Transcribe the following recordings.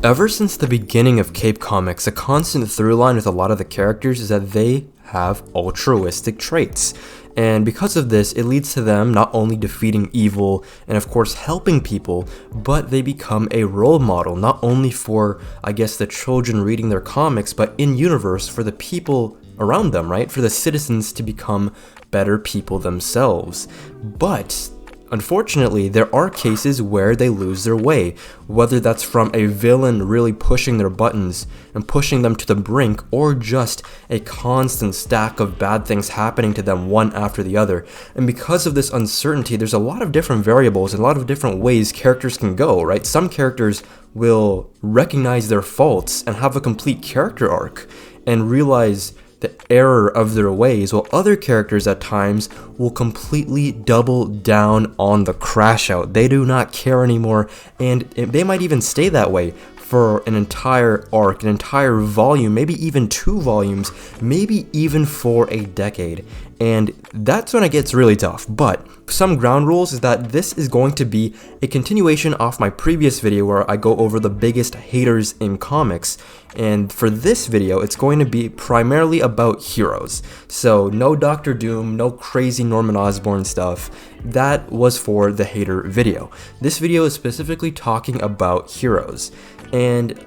Ever since the beginning of Cape Comics, a constant through line with a lot of the characters is that they have altruistic traits. And because of this, it leads to them not only defeating evil and of course helping people, but they become a role model, not only for, I guess, the children reading their comics, but in universe for the people around them, right? For the citizens to become better people themselves. But unfortunately, there are cases where they lose their way, whether that's from a villain really pushing their buttons and pushing them to the brink, or just a constant stack of bad things happening to them one after the other. And because of this uncertainty, there's a lot of different variables and a lot of different ways characters can go, right? Some characters will recognize their faults and have a complete character arc and realize the error of their ways, while other characters at times will completely double down on the crash out. They do not care anymore, and they might even stay that way for an entire arc, an entire volume, maybe even 2 volumes, maybe even for a decade. And that's when it gets really tough. But some ground rules is that this is going to be a continuation off my previous video where I go over the biggest haters in comics. And for this video, it's going to be primarily about heroes. So no Doctor Doom, no crazy Norman Osborn stuff. That was for the hater video. This video is specifically talking about heroes. And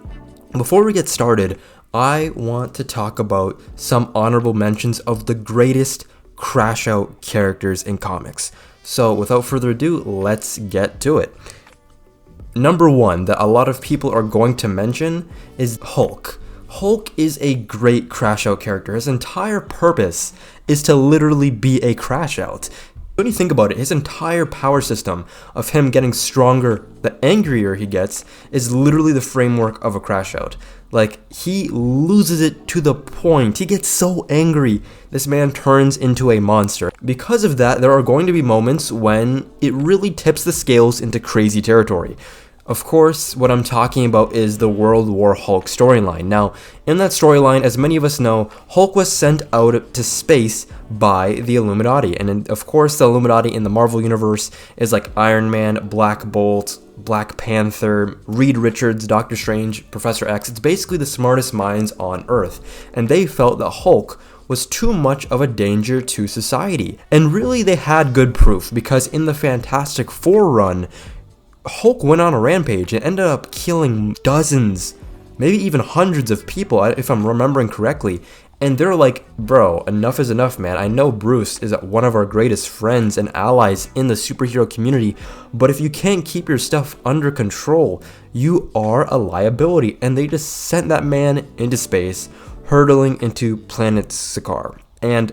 before we get started, I want to talk about some honorable mentions of the greatest crash out characters in comics. So without further ado, let's get to it. Number 1 that a lot of people are going to mention is Hulk. Hulk is a great crash out character. His entire purpose is to literally be a crash out. When you think about it, his entire power system of him getting stronger the angrier he gets is literally the framework of a crash out. Like, he loses it to the point. He gets so angry, this man turns into a monster. Because of that, there are going to be moments when it really tips the scales into crazy territory. Of course, what I'm talking about is the World War Hulk storyline. Now, in that storyline, as many of us know, Hulk was sent out to space by the Illuminati. And of course, the Illuminati in the Marvel Universe is like Iron Man, Black Bolt, Black Panther, Reed Richards, Doctor Strange, Professor X. It's basically the smartest minds on Earth. And they felt that Hulk was too much of a danger to society. And really, they had good proof, because in the Fantastic Four run, Hulk went on a rampage and ended up killing dozens, maybe even hundreds of people, if I'm remembering correctly. And they're like, bro, enough is enough, man. I know Bruce is one of our greatest friends and allies in the superhero community, but if you can't keep your stuff under control, you are a liability. And they just sent that man into space, hurtling into planet Sakaar. And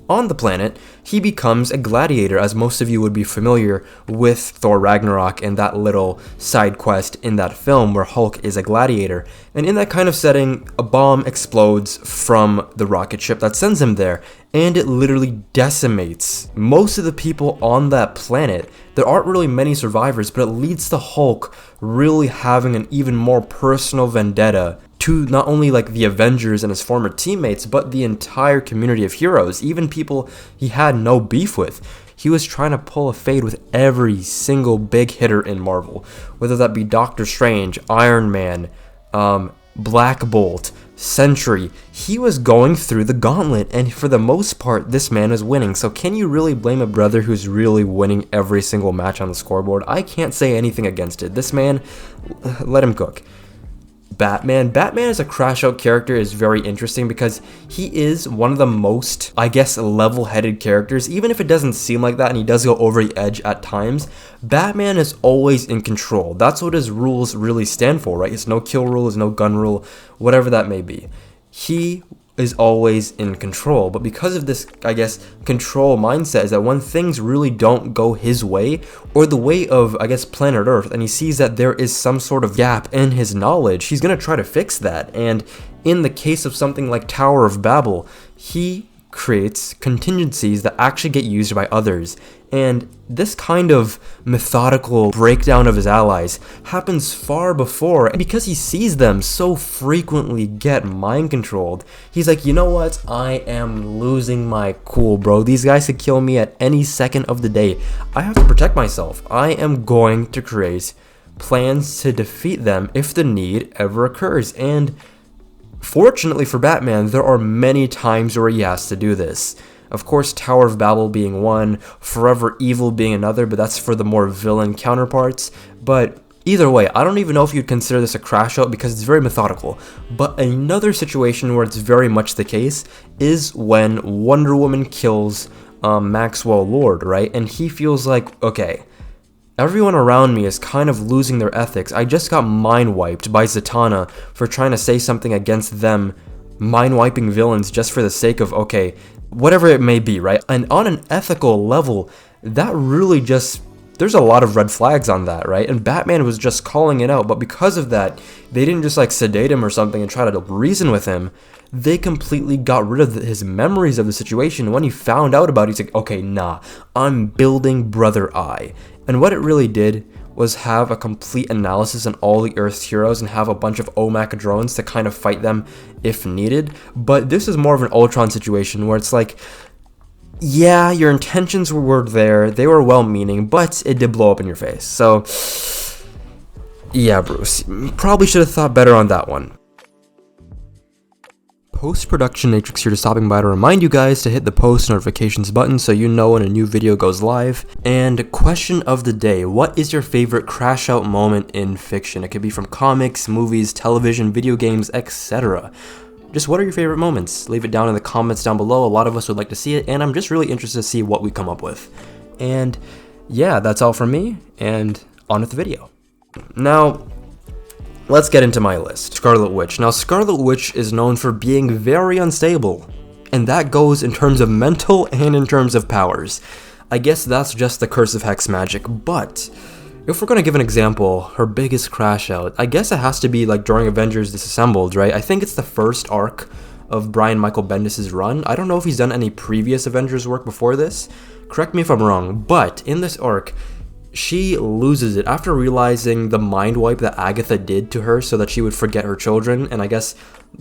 on the planet, he becomes a gladiator, as most of you would be familiar with Thor Ragnarok and that little side quest in that film where Hulk is a gladiator. And in that kind of setting, a bomb explodes from the rocket ship that sends him there, and it literally decimates most of the people on that planet. There aren't really many survivors, but it leads to Hulk really having an even more personal vendetta to not only like the Avengers and his former teammates, but the entire community of heroes, even people he had no beef with. He was trying to pull a fade with every single big hitter in Marvel, whether that be Doctor Strange, Iron Man, Black Bolt, Sentry. He was going through the gauntlet, and for the most part, this man is winning. So can you really blame a brother who's really winning every single match on the scoreboard? I can't say anything against it. This man, let him cook. Batman as a crash out character is very interesting because he is one of the most, I guess, level-headed characters. Even if it doesn't seem like that and he does go over the edge at times, Batman is always in control. That's what his rules really stand for, right? His no kill rule, his no gun rule, whatever that may be. He is always in control, but because of this, I guess, control mindset is that when things really don't go his way, or the way of, I guess, planet Earth, and he sees that there is some sort of gap in his knowledge, he's going to try to fix that. And in the case of something like Tower of Babel, he creates contingencies that actually get used by others. And this kind of methodical breakdown of his allies happens far before, and because he sees them so frequently get mind controlled, he's like, you know what, I am losing my cool, bro. These guys could kill me at any second of the day. I have to protect myself. I am going to create plans to defeat them if the need ever occurs. And fortunately for Batman, there are many times where he has to do this. Of course, Tower of Babel being one, Forever Evil being another, but that's for the more villain counterparts. But either way, I don't even know if you'd consider this a crash out because it's very methodical. But another situation where it's very much the case is when Wonder Woman kills Maxwell Lord, right? And he feels like, okay, everyone around me is kind of losing their ethics. I just got mind-wiped by Zatanna for trying to say something against them, mind-wiping villains just for the sake of, okay, whatever it may be, right? And on an ethical level, that really just, there's a lot of red flags on that, right? And Batman was just calling it out, but because of that, they didn't just like sedate him or something and try to reason with him. They completely got rid of his memories of the situation. When he found out about it, he's like, okay, nah, I'm building Brother Eye. And what it really did was have a complete analysis on all the Earth's heroes and have a bunch of OMAC drones to kind of fight them if needed. But this is more of an Ultron situation where it's like, yeah, your intentions were there, they were well-meaning, but it did blow up in your face. So, yeah, Bruce, you probably should have thought better on that one. Post-production Natrix here, just stopping by to remind you guys to hit the post notifications button so you know when a new video goes live. And question of the day, what is your favorite crash out moment in fiction? It could be from comics, movies, television, video games, etc. Just what are your favorite moments? Leave it down in the comments down below. A lot of us would like to see it, and I'm just really interested to see what we come up with. And yeah, that's all from me, and on with the video. Now, let's get into my list. Scarlet Witch. Now, Scarlet Witch is known for being very unstable, and that goes in terms of mental and in terms of powers. I guess that's just the curse of hex magic, but if we're gonna give an example, her biggest crash out, I guess it has to be like during Avengers Disassembled, right? I think it's the first arc of Brian Michael Bendis' run. I don't know if he's done any previous Avengers work before this. Correct me if I'm wrong, but in this arc, she loses it after realizing the mind wipe that Agatha did to her so that she would forget her children, and I guess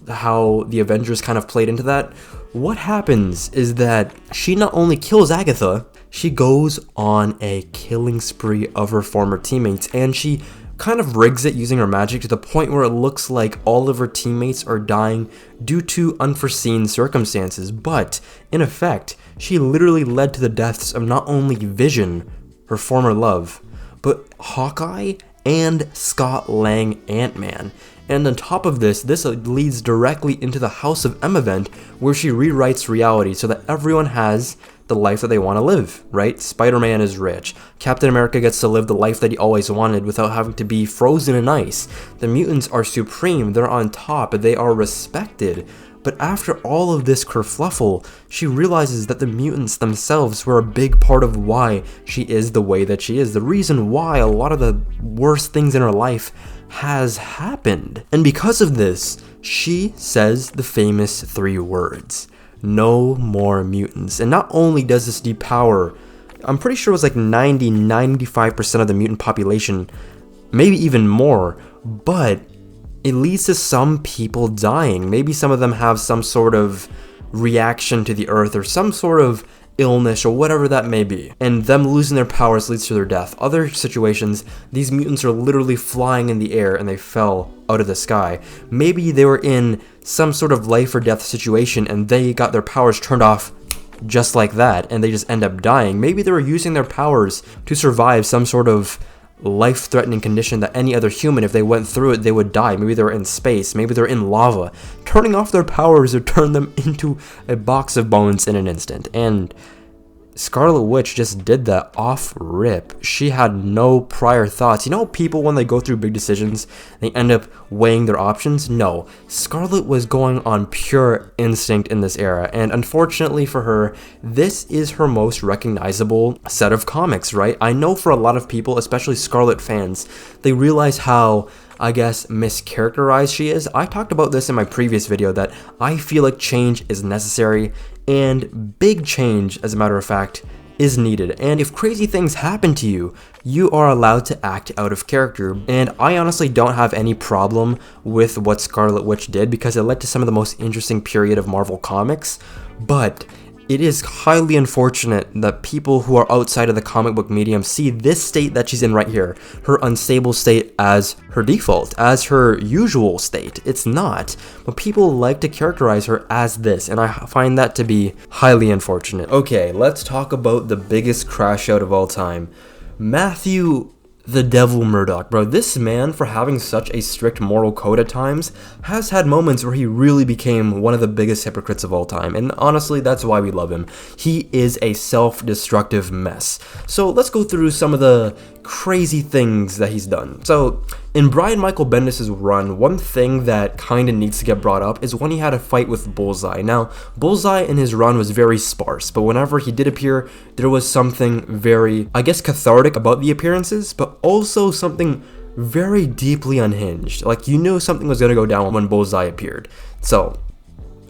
how the Avengers kind of played into that. What happens is that she not only kills Agatha, she goes on a killing spree of her former teammates, and she kind of rigs it using her magic to the point where it looks like all of her teammates are dying due to unforeseen circumstances. But in effect, she literally led to the deaths of not only Vision, her former love, but Hawkeye and Scott Lang Ant-Man. And on top of this, this leads directly into the House of M event, where she rewrites reality so that everyone has the life that they want to live, right? Spider-Man is rich. Captain America gets to live the life that he always wanted without having to be frozen in ice. The mutants are supreme, they're on top, they are respected. But after all of this kerfluffle, she realizes that the mutants themselves were a big part of why she is the way that she is. The reason why a lot of the worst things in her life has happened. And because of this, she says the famous 3 words: no more mutants. And not only does this depower, I'm pretty sure it was like 95% of the mutant population, maybe even more, but it leads to some people dying. Maybe some of them have some sort of reaction to the earth or some sort of illness or whatever that may be. And them losing their powers leads to their death. Other situations, these mutants are literally flying in the air and they fell out of the sky. Maybe they were in some sort of life or death situation and they got their powers turned off just like that and they just end up dying. Maybe they were using their powers to survive some sort of life-threatening condition that any other human, if they went through it, they would die. Maybe they were in space, maybe they're in lava. Turning off their powers would turn them into a box of bones in an instant. And Scarlet Witch just did that off rip. She had no prior thoughts. You know, people when they go through big decisions, they end up weighing their options? No. Scarlet was going on pure instinct in this era, and unfortunately for her, this is her most recognizable set of comics, right? I know for a lot of people, especially Scarlet fans, they realize how, I guess, mischaracterized she is. I talked about this in my previous video that I feel like change is necessary, and big change, as a matter of fact, is needed. And if crazy things happen to you, you are allowed to act out of character. And I honestly don't have any problem with what Scarlet Witch did because it led to some of the most interesting period of Marvel Comics. But it is highly unfortunate that people who are outside of the comic book medium see this state that she's in right here, her unstable state, as her default, as her usual state. It's not, but people like to characterize her as this, and I find that to be highly unfortunate. Okay, let's talk about the biggest crash out of all time. Matthew the Devil Murdock, bro. This man, for having such a strict moral code at times, has had moments where he really became one of the biggest hypocrites of all time, and honestly, that's why we love him. He is a self-destructive mess. So let's go through some of the crazy things that he's done. So in Brian Michael Bendis' run, one thing that kind of needs to get brought up is when he had a fight with Bullseye. Now, Bullseye in his run was very sparse, but whenever he did appear, there was something very, I guess, cathartic about the appearances, but also something very deeply unhinged. Like, you knew something was going to go down when Bullseye appeared. So,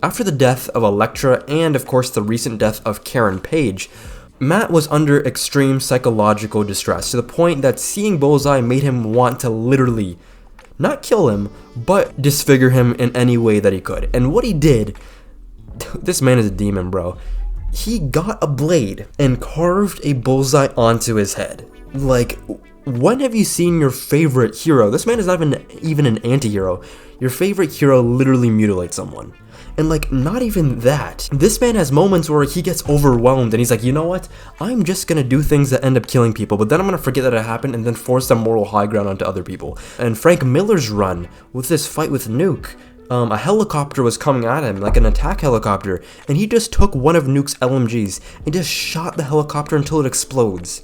after the death of Elektra and, of course, the recent death of Karen Page, Matt was under extreme psychological distress, to the point that seeing Bullseye made him want to literally not kill him, but disfigure him in any way that he could. And what he did, this man is a demon, bro. He got a blade and carved a Bullseye onto his head. Like, when have you seen your favorite hero? This man is not even an anti-hero. Your favorite hero literally mutilates someone. And like, not even that. This man has moments where he gets overwhelmed and he's like, you know what? I'm just gonna do things that end up killing people, but then I'm gonna forget that it happened and then force some moral high ground onto other people. And Frank Miller's run with this fight with Nuke, a helicopter was coming at him, like an attack helicopter, and he just took one of Nuke's LMGs and just shot the helicopter until it explodes.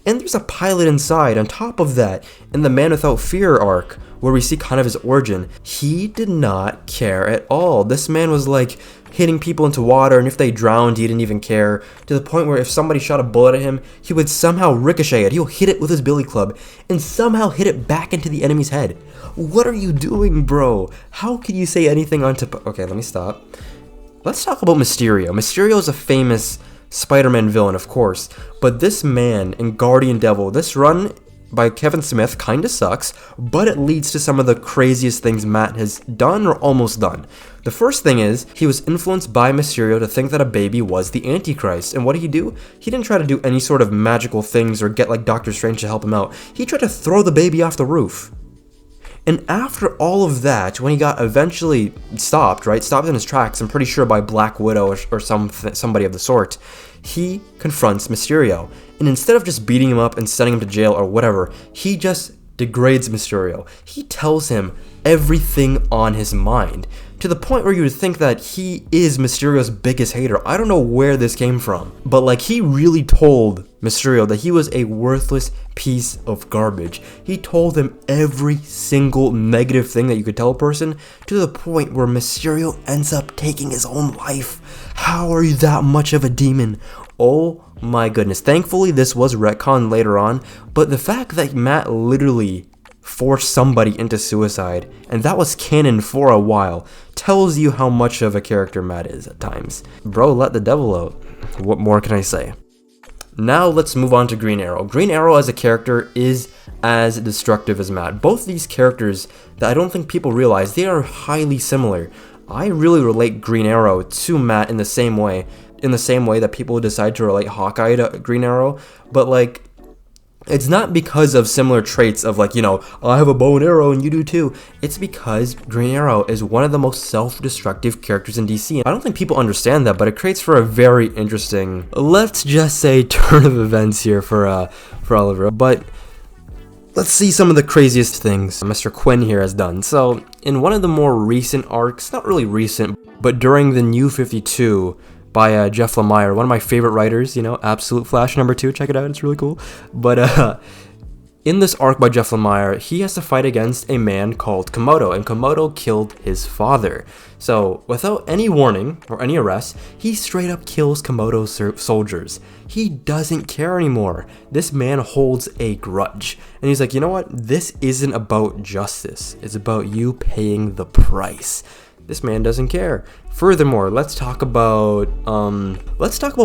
And there's a pilot inside. On top of that, in the Man Without Fear arc, where we see kind of his origin, he did not care at all. This man was like hitting people into water, and if they drowned, he didn't even care, to the point where if somebody shot a bullet at him, he would somehow ricochet it. He'll hit it with his billy club and somehow hit it back into the enemy's head. What are you doing, bro? How can you say anything on Okay, let me stop. Let's talk about Mysterio. Mysterio is a famous Spider-Man villain, of course, but this man in Guardian Devil, this run by Kevin Smith kinda sucks, but it leads to some of the craziest things Matt has done or almost done. The first thing is, he was influenced by Mysterio to think that a baby was the Antichrist, and what did he do? He didn't try to do any sort of magical things or get like Doctor Strange to help him out. He tried to throw the baby off the roof. And after all of that, when he got eventually stopped in his tracks, I'm pretty sure by Black Widow or somebody of the sort, he confronts Mysterio. And instead of just beating him up and sending him to jail or whatever, he just degrades Mysterio. He tells him everything on his mind, to the point where you would think that he is Mysterio's biggest hater. I don't know where this came from, but like, he really told Mysterio that he was a worthless piece of garbage. He told him every single negative thing that you could tell a person, to the point where Mysterio ends up taking his own life. How are you that much of a demon? Oh my goodness. Thankfully, this was retconned later on, but the fact that Matt literally forced somebody into suicide, and that was canon for a while, tells you how much of a character Matt is at times. Bro, let the devil out. What more can I say? Now let's move on to Green Arrow. Green Arrow as a character is as destructive as Matt. Both these characters that I don't think people realize, they are highly similar. I really relate Green Arrow to Matt in the same way that people decide to relate Hawkeye to Green Arrow, but like, it's not because of similar traits of like, you know, I have a bow and arrow and you do too. It's because Green Arrow is one of the most self-destructive characters in DC. I don't think people understand that, but it creates for a very interesting, let's just say, turn of events here for Oliver. But let's see some of the craziest things Mr. Quinn here has done. So in one of the more recent arcs, not really recent, but during the New 52, by Jeff Lemire, one of my favorite writers, you know, Absolute Flash #2, check it out, it's really cool. But in this arc by Jeff Lemire, he has to fight against a man called Komodo, and Komodo killed his father. So without any warning or any arrest, he straight up kills Komodo's soldiers. He doesn't care anymore. This man holds a grudge. And he's like, you know what? This isn't about justice. It's about you paying the price. This man doesn't care. Furthermore, let's talk about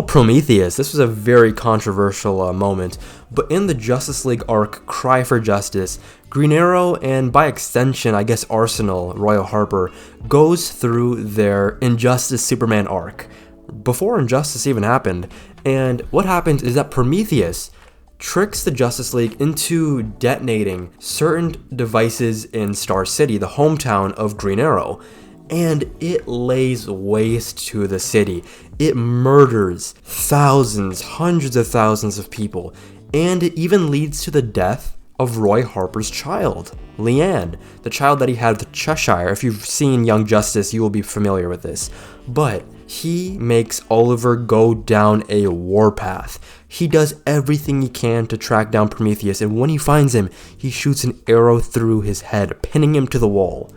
Prometheus. This was a very controversial moment, but in the Justice League arc, Cry for Justice, Green Arrow, and by extension, I guess Arsenal, Royal Harper, goes through their Injustice Superman arc. before Injustice even happened. And what happens is that Prometheus tricks the Justice League into detonating certain devices in Star City, the hometown of Green Arrow, and it lays waste to the city. It murders thousands, hundreds of thousands of people, and it even leads to the death of Roy Harper's child, Leanne, the child that he had with Cheshire. If you've seen Young Justice, you will be familiar with this. But he makes Oliver go down a warpath. He does everything he can to track down Prometheus, and when he finds him, he shoots an arrow through his head, pinning him to the wall.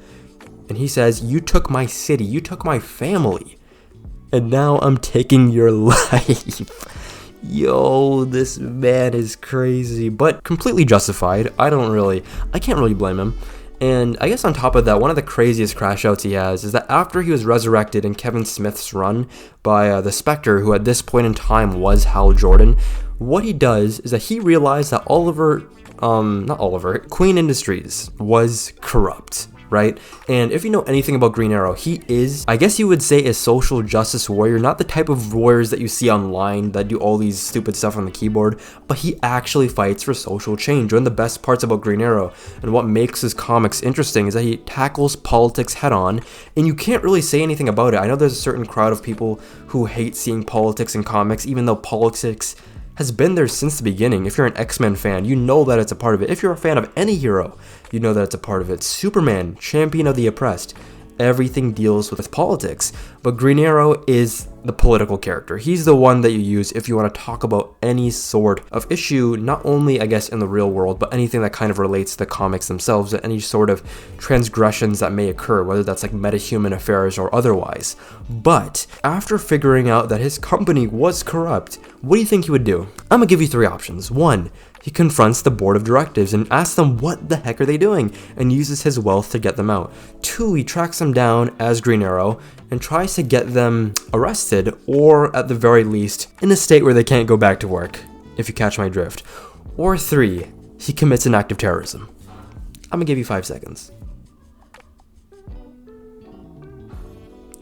And he says, "You took my city, you took my family, and now I'm taking your life." Yo, this man is crazy, but completely justified. I can't really blame him. And I guess on top of that, one of the craziest crash outs he has is that after he was resurrected in Kevin Smith's run by the Spectre, who at this point in time was Hal Jordan, what he does is that he realized that Queen Industries was corrupt, right? And if you know anything about Green Arrow, he is, I guess you would say, a social justice warrior, not the type of warriors that you see online that do all these stupid stuff on the keyboard, but he actually fights for social change. One of the best parts about Green Arrow and what makes his comics interesting is that he tackles politics head on, and you can't really say anything about it. I know there's a certain crowd of people who hate seeing politics in comics, even though politics has been there since the beginning. If you're an X-Men fan, you know that it's a part of it. If you're a fan of any hero, you know that it's a part of it. Superman, champion of the oppressed. Everything deals with politics. But Green Arrow is the political character. He's the one that you use if you want to talk about any sort of issue, not only, I guess, in the real world, but anything that kind of relates to the comics themselves, any sort of transgressions that may occur, whether that's like metahuman affairs or otherwise. But after figuring out that his company was corrupt, what do you think he would do? I'm gonna give you 3 options. 1, he confronts the board of directors and asks them what the heck are they doing, and uses his wealth to get them out. 2, he tracks them down as Green Arrow and tries to get them arrested, or at the very least, in a state where they can't go back to work, if you catch my drift. Or 3, he commits an act of terrorism. I'm gonna give you 5 seconds.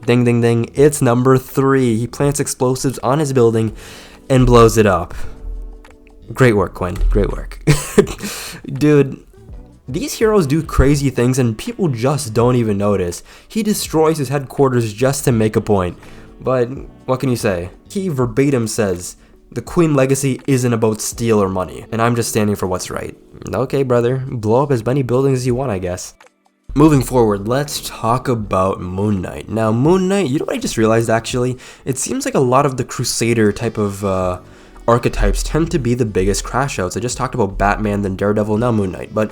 Ding, ding, ding, it's number 3. He plants explosives on his building and blows it up. Great work, Quinn. Great work. Dude, these heroes do crazy things and people just don't even notice. He destroys his headquarters just to make a point. But what can you say? He verbatim says, "The Queen legacy isn't about steel or money, and I'm just standing for what's right." Okay, brother. Blow up as many buildings as you want, I guess. Moving forward, let's talk about Moon Knight. Now, Moon Knight, you know what I just realized actually? It seems like a lot of the Crusader type of archetypes tend to be the biggest crash outs. I just talked about Batman, then Daredevil, now Moon Knight. But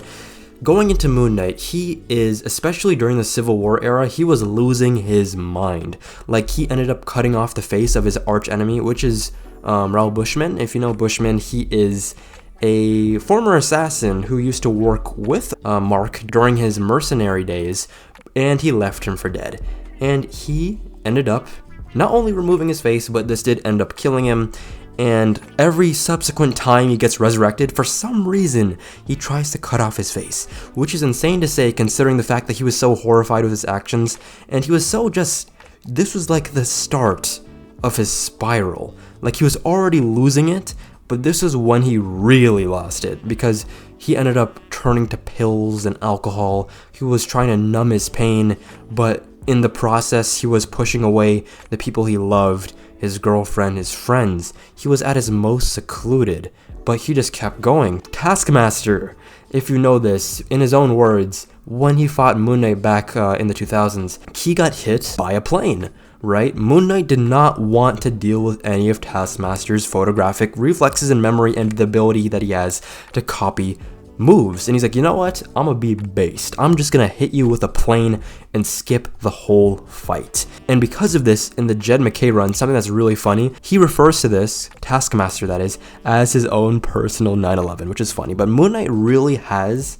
going into Moon Knight, he is, especially during the Civil War era, he was losing his mind. Like, he ended up cutting off the face of his arch enemy, which is Raoul Bushman. If you know Bushman, he is a former assassin who used to work with Mark during his mercenary days, and he left him for dead. And he ended up not only removing his face, but this did end up killing him. And every subsequent time he gets resurrected, for some reason, he tries to cut off his face, which is insane to say considering the fact that he was so horrified with his actions, and he was so just, this was like the start of his spiral. Like, he was already losing it, but this is when he really lost it, because he ended up turning to pills and alcohol. He was trying to numb his pain, but in the process, he was pushing away the people he loved, his girlfriend, his friends. He was at his most secluded, but he just kept going. Taskmaster, if you know this, in his own words, when he fought Moon Knight back in the 2000s, he got hit by a plane, right? Moon Knight did not want to deal with any of Taskmaster's photographic reflexes and memory and the ability that he has to copy moves. And he's like, you know what? I'm gonna be based. I'm just gonna hit you with a plane and skip the whole fight. And because of this, in the Jed McKay run, something that's really funny, he refers to this, Taskmaster that is, as his own personal 9/11, which is funny. But Moon Knight really has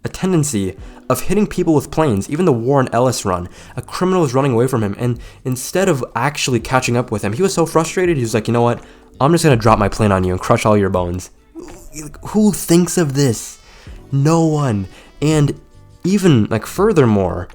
a tendency of hitting people with planes. Even the Warren Ellis run, a criminal was running away from him, and instead of actually catching up with him, he was so frustrated, he was like, you know what? I'm just gonna drop my plane on you and crush all your bones. Who thinks of this? No one. And even, like, furthermore,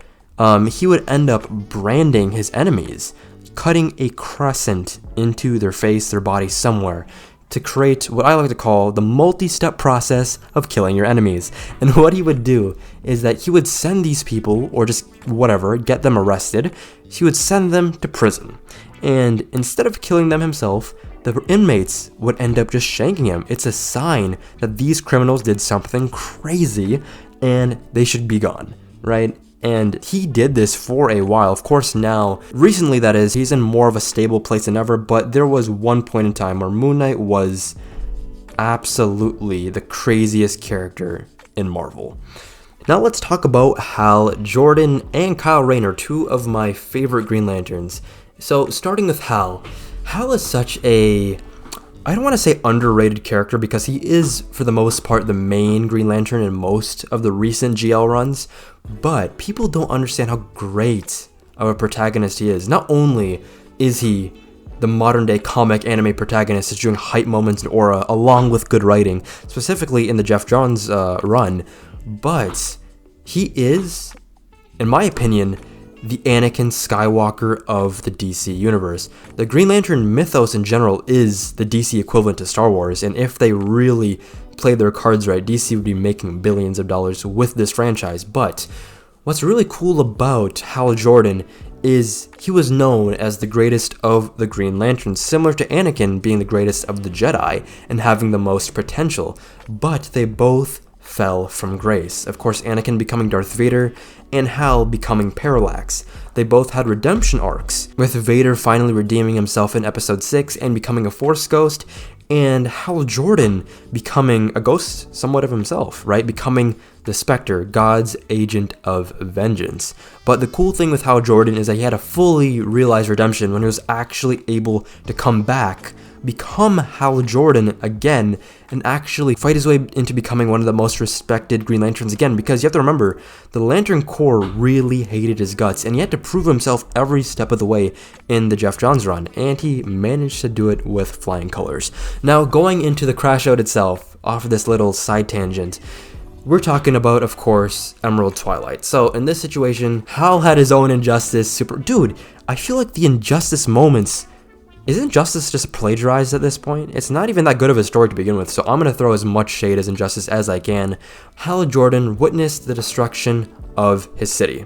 he would end up branding his enemies. cutting a crescent into their face, their body, somewhere, to create what I like to call the multi-step process of killing your enemies. And what he would do is that he would send these people, or just whatever, get them arrested. He would send them to prison. And instead of killing them himself, the inmates would end up just shanking him. It's a sign that these criminals did something crazy and they should be gone, right? And he did this for a while. Of course now, recently that is, he's in more of a stable place than ever, but there was one point in time where Moon Knight was absolutely the craziest character in Marvel. Now let's talk about Hal Jordan and Kyle Rayner, two of my favorite Green Lanterns. So starting with Hal. Hal is such a, I don't want to say underrated character, because he is, for the most part, the main Green Lantern in most of the recent GL runs, but people don't understand how great of a protagonist he is. Not only is he the modern day comic anime protagonist during hype moments and aura, along with good writing, specifically in the Jeff Johns run, but he is, in my opinion, the Anakin Skywalker of the DC universe. The Green Lantern mythos in general is the DC equivalent to Star Wars, and if they really played their cards right, DC would be making billions of dollars with this franchise. But what's really cool about Hal Jordan is he was known as the greatest of the Green Lanterns, similar to Anakin being the greatest of the Jedi and having the most potential, but they both fell from grace. Of course, Anakin becoming Darth Vader and Hal becoming Parallax. They both had redemption arcs, with Vader finally redeeming himself in episode 6 and becoming a Force ghost, and Hal Jordan becoming a ghost somewhat of himself, right? Becoming the Spectre, God's agent of vengeance. But the cool thing with Hal Jordan is that he had a fully realized redemption when he was actually able to come back, become Hal Jordan again, and actually fight his way into becoming one of the most respected Green Lanterns again, because you have to remember, the Lantern Corps really hated his guts, and he had to prove himself every step of the way in the Jeff Johns run, and he managed to do it with flying colors. Now, going into the crash out itself, off of this little side tangent, we're talking about, of course, Emerald Twilight. So in this situation, Hal had his own Injustice Dude, I feel like the Injustice moments, isn't Injustice just plagiarized at this point? It's not even that good of a story to begin with, so I'm going to throw as much shade as Injustice as I can. Hal Jordan witnessed the destruction of his city.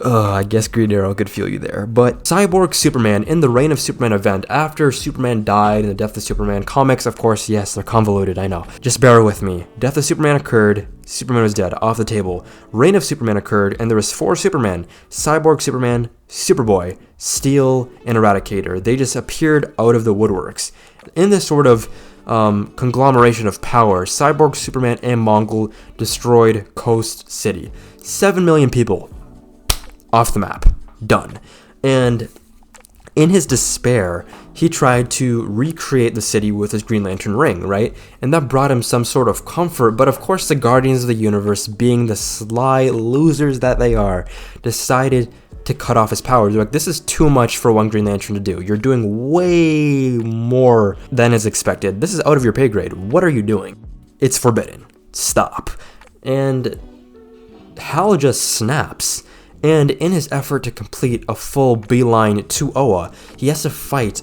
I guess Green Arrow could feel you there. But Cyborg Superman, in the Reign of Superman event, after Superman died in the Death of Superman comics, of course, yes, they're convoluted, I know. Just bear with me. Death of Superman occurred, Superman was dead, off the table. Reign of Superman occurred, and there was 4 Superman: Cyborg Superman, Superboy, Steel, and Eradicator. They just appeared out of the woodworks. In this sort of conglomeration of power, Cyborg Superman and Mongol destroyed Coast City. 7 million people off the map. Done. And in his despair, he tried to recreate the city with his Green Lantern ring, right? And that brought him some sort of comfort, but of course the Guardians of the Universe, being the sly losers that they are, decided to cut off his powers. They're like, this is too much for one Green Lantern to do. You're doing way more than is expected. This is out of your pay grade. What are you doing? It's forbidden. Stop. And Hal just snaps. And in his effort to complete a full beeline to Oa, he has to fight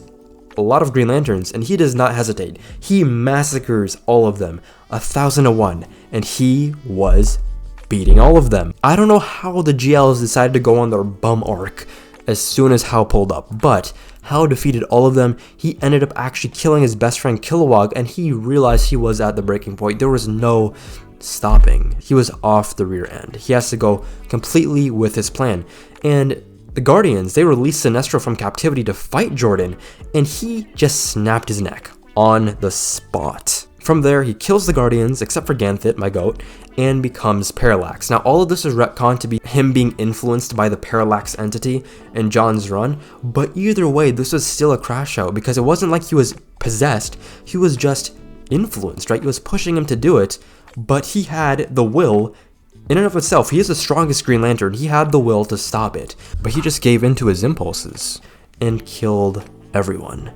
a lot of Green Lanterns, and he does not hesitate. He massacres all of them, 1,001, and he was beating all of them. I don't know how the GLs decided to go on their bum arc as soon as Hal pulled up, but Hal defeated all of them. He ended up actually killing his best friend Kilowog, and he realized he was at the breaking point. There was no stopping. He was off the rear end. He has to go completely with his plan. And the Guardians, they released Sinestro from captivity to fight Jordan, and he just snapped his neck on the spot. From there, he kills the Guardians, except for Ganthit, my goat, and becomes Parallax. Now, all of this is retconned to be him being influenced by the Parallax entity in John's run, but either way, this was still a crash out, because it wasn't like he was possessed, he was just influenced, right? He was pushing him to do it, but he had the will. In and of itself, he is the strongest Green Lantern. He had the will to stop it, but he just gave in to his impulses and killed everyone.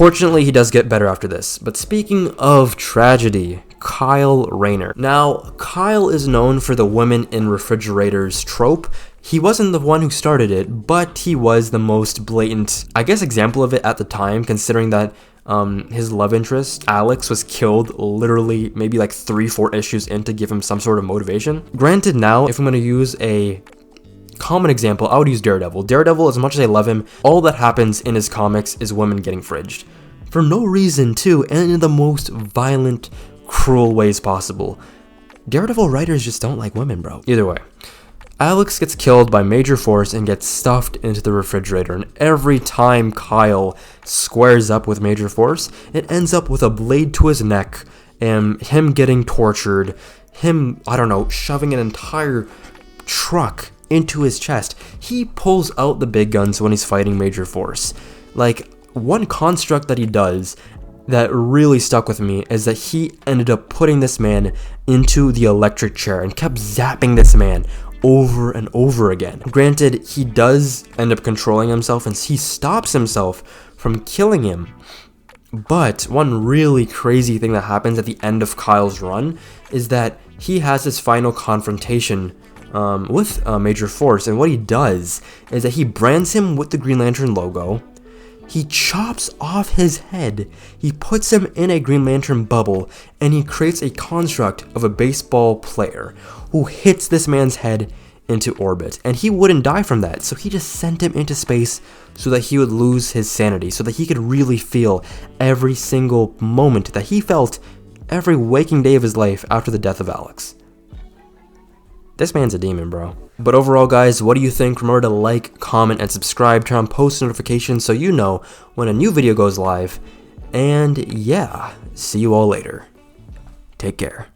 Fortunately, he does get better after this. But speaking of tragedy, Kyle Rayner. Now, Kyle is known for the women in refrigerators trope. He wasn't the one who started it, but he was the most blatant, I guess, example of it at the time, considering that his love interest, Alex, was killed literally maybe like 3-4 issues in to give him some sort of motivation. Granted, now, if I'm going to use a common example, I would use Daredevil. Daredevil, as much as I love him, all that happens in his comics is women getting fridged. For no reason, too, and in the most violent, cruel ways possible. Daredevil writers just don't like women, bro. Either way, Alex gets killed by Major Force and gets stuffed into the refrigerator, and every time Kyle squares up with Major Force, it ends up with a blade to his neck, and him getting tortured, him, I don't know, shoving an entire truck into his chest. He pulls out the big guns when he's fighting Major Force. Like, one construct that he does that really stuck with me is that he ended up putting this man into the electric chair and kept zapping this man over and over again. Granted, he does end up controlling himself and he stops himself from killing him. But one really crazy thing that happens at the end of Kyle's run is that he has his final confrontation with Major Force, and what he does is that he brands him with the Green Lantern logo. He chops off his head, he puts him in a Green Lantern bubble, and he creates a construct of a baseball player who hits this man's head into orbit. And he wouldn't die from that, so he just sent him into space so that he would lose his sanity, so that he could really feel every single moment that he felt every waking day of his life after the death of Alex. This man's a demon, bro. But overall, guys, what do you think? Remember to like, comment, and subscribe. Turn on post notifications so you know when a new video goes live. And yeah, see you all later. Take care.